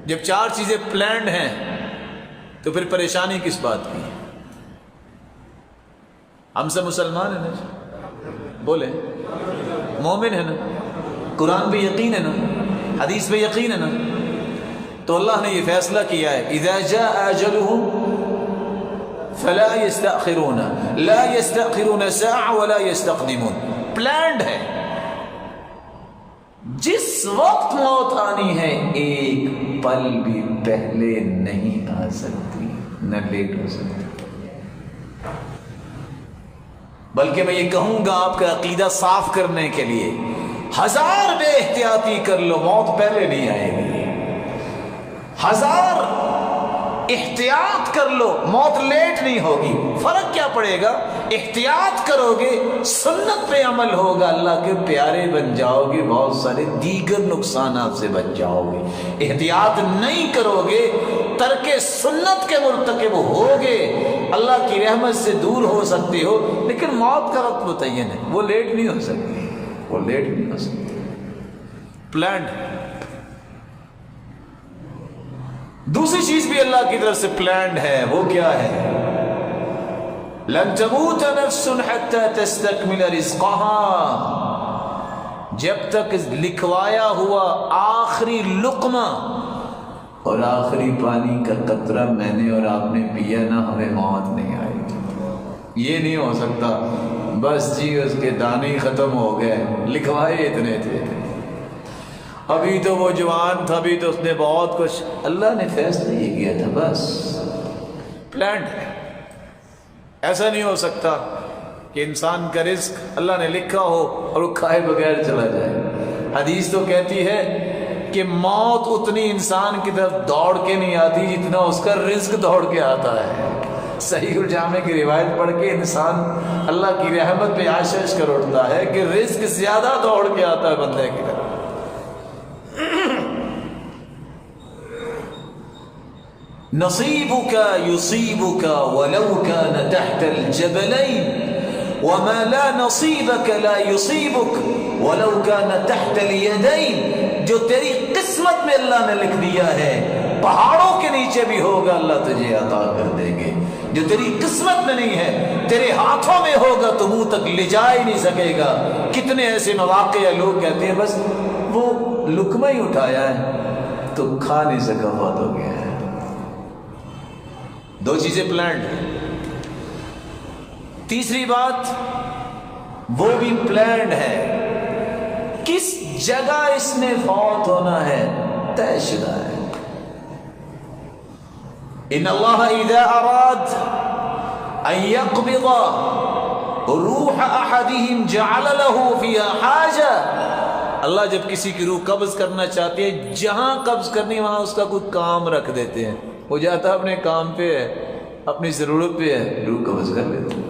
جب چار چیزیں پلانڈ ہیں تو پھر پریشانی کس بات کی؟ ہم سب مسلمان ہیں نا، بولے مومن ہے نا، قرآن پہ یقین ہے نا، حدیث پہ یقین ہے نا، تو اللہ نے یہ فیصلہ کیا ہے اذا جاء اجلهم فلا يستأخرون لا يستأخرون ساعة ولا يستقدمون. پلانڈ ہے، جس وقت موت آنی ہے ایک پل بھی پہلے نہیں آ سکتی، نہ لیٹ ہو سکتی. بلکہ میں یہ کہوں گا آپ کا عقیدہ صاف کرنے کے لیے، ہزار بے احتیاطی کر لو موت پہلے نہیں آئے گی، ہزار احتیاط کر لو موت لیٹ نہیں ہوگی. فرق کیا پڑے گا؟ احتیاط کرو گے سنت پہ عمل ہوگا، اللہ کے پیارے بن جاؤ گے، بہت سارے دیگر نقصانات سے بچ جاؤ گے. احتیاط نہیں کرو گے ترک سنت کے مرتکب ہوگے، اللہ کی رحمت سے دور ہو سکتے ہو، لیکن موت کا وقت متعین ہے، وہ لیٹ نہیں ہو سکتی، وہ لیٹ نہیں ہو سکتی. پلانڈ. دوسری چیز بھی اللہ کی طرف سے پلانڈ ہے، وہ کیا ہے؟ لن تموت نفس حتى تستكمل رزقها. جب تک لکھوایا ہوا آخری لقمہ اور آخری پانی کا قطرہ میں نے اور آپ نے پیا نہ، ہمیں موت نہیں آئے گی. یہ نہیں ہو سکتا بس جی اس کے دانے ہی ختم ہو گئے، لکھوائے اتنے تھے، ابھی تو وہ جوان تھا، ابھی تو اس نے بہت کچھ، اللہ نے فیصلہ یہ کیا تھا بس. پلانڈ ہے. ایسا نہیں ہو سکتا کہ انسان کا رزق اللہ نے لکھا ہو اور وہ کھائے بغیر چلا جائے. حدیث تو کہتی ہے کہ موت اتنی انسان کی طرف دوڑ کے نہیں آتی جتنا اس کا رزق دوڑ کے آتا ہے. صحیح الجامع کی روایت پڑھ کے انسان اللہ کی رحمت پہ آشش کر اٹھتا ہے کہ رزق زیادہ دوڑ کے آتا ہے بندے کی طرف. نصیبك يصيبك ولو كان تحت الجبلين وما لا نصيبك لا يصيبك ولو كان تحت اليدين. جو تیری قسمت میں اللہ نے لکھ دیا ہے پہاڑوں کے نیچے بھی ہوگا، اللہ تجھے عطا کر دیں گے. جو تیری قسمت میں نہیں ہے تیرے ہاتھوں میں ہوگا تو منہ تک لے جا ہی نہیں سکے گا. کتنے ایسے مواقع ہیں لوگ کہتے ہیں بس وہ لقمہ ہی اٹھایا ہے تو کھا نہیں سکا، بات ہو گیا ہے. دو چیزیں پلانڈ. تیسری بات وہ بھی پلانڈ ہے، کس جگہ اس نے فوت ہونا ہے طے شدہ ہے. ان اللہ اذا اراد ان يقبض روح احدهم جعل له فيها حاجه. اللہ جب کسی کی روح قبض کرنا چاہتے ہیں، جہاں قبض کرنی وہاں اس کا کوئی کام رکھ دیتے ہیں. وہ جاتا اپنے کام پہ ہے، اپنی ضرورت پہ ہے، روح قبض کر لیتے ہیں.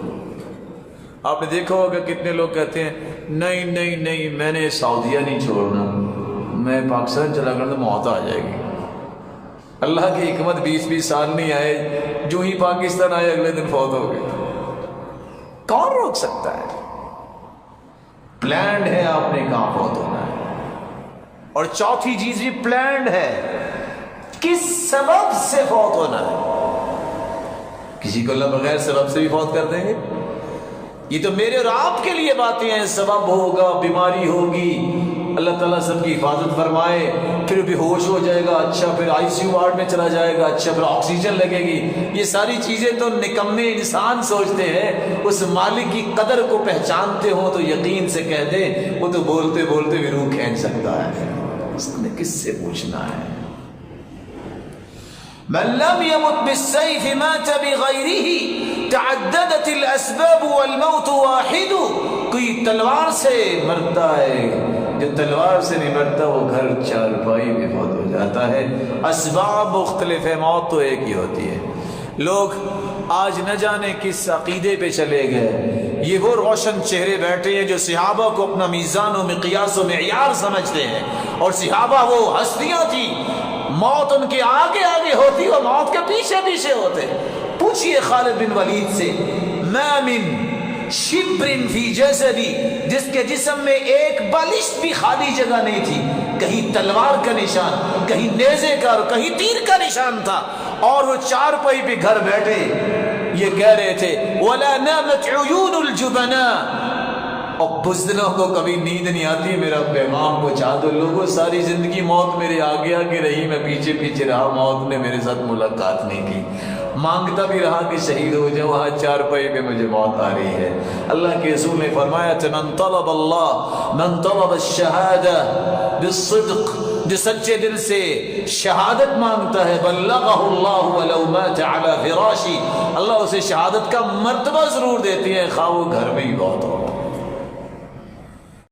آپ نے دیکھا ہوگا کتنے لوگ کہتے ہیں نہیں نہیں نہیں میں نے سعودیہ نہیں چھوڑنا، میں پاکستان چلا کر تو موت آ جائے گی. اللہ کی حکمت 20 سال نہیں آئے، جو ہی پاکستان آئے اگلے دن فوت ہو گئے. کون روک سکتا ہے؟ پلانڈ ہے آپ نے کہاں فوت ہونا ہے. اور چوتھی چیز بھی پلانڈ ہے، کس سبب سے فوت ہونا ہے. کسی کو اللہ بغیر سبب سے بھی فوت کر دیں گے. یہ تو میرے اور آپ کے لیے باتیں ہیں، سبب ہوگا، بیماری ہوگی، اللہ تعالیٰ سب کی حفاظت فرمائے، پھر بے ہوش ہو جائے گا، اچھا پھر آئی سی یو وارڈ میں چلا جائے گا، اچھا پھر آکسیجن لگے گی. یہ ساری چیزیں تو نکمے انسان سوچتے ہیں. اس مالک کی قدر کو پہچانتے ہو تو یقین سے کہہ دیں وہ تو بولتے بولتے بھی روح کھینچ سکتا ہے. اس نے کس سے پوچھنا ہے؟ من لم يمت بالسيف مات بغيره تعددت الاسباب والموت واحد. کوئی تلوار سے مرتا ہے، جو تلوار سے نہیں مرتا وہ گھر چارپائی میں فوت ہو جاتا ہے. اسباب مختلف ہے، موت تو ایک ہی ہوتی ہے. لوگ آج نہ جانے کس عقیدے پہ چلے گئے. یہ وہ روشن چہرے بیٹھے ہیں جو صحابہ کو اپنا میزان و مقیاس و معیار سمجھتے ہیں، اور صحابہ وہ ہستیاں تھیں، موت ان کے آگے آگے ہوتی اور موت کے پیچھے پیچھے ہوتے. پوچھئے خالد بن ولید سے، ما من شبر فی جسدی، جس کے جسم میں ایک بالشت بھی خالی جگہ نہیں تھی، کہیں تلوار کا نشان، کہیں نیزے کا اور کہیں تیر کا نشان تھا، اور وہ چارپائی پہ گھر بیٹھے یہ کہہ رہے تھے وَلَا نَامَتْ عُيُونُ الْجُبَنَاءِ، اور بزدلوں کو کبھی نیند نہیں آتی، میرا پیغام پہنچا دو لوگوں، ساری زندگی موت میرے آگے آگے رہی، میں پیچھے پیچھے رہا، موت نے میرے ساتھ ملاقات نہیں کی، مانگتا بھی رہا کہ شہید ہو جاؤ، وہاں چارپائی پہ مجھے موت آ رہی ہے۔ اللہ کے رسول نے فرمایا من طلب اللہ من طلب الشہادہ بالصدق، جو سچے دل سے شہادت مانگتا ہے بلغہ اللہ ولو مات علی فراشی، اللہ اسے شہادت کا مرتبہ ضرور دیتی ہے، خواہ وہ گھر میں ہی بہت ہو۔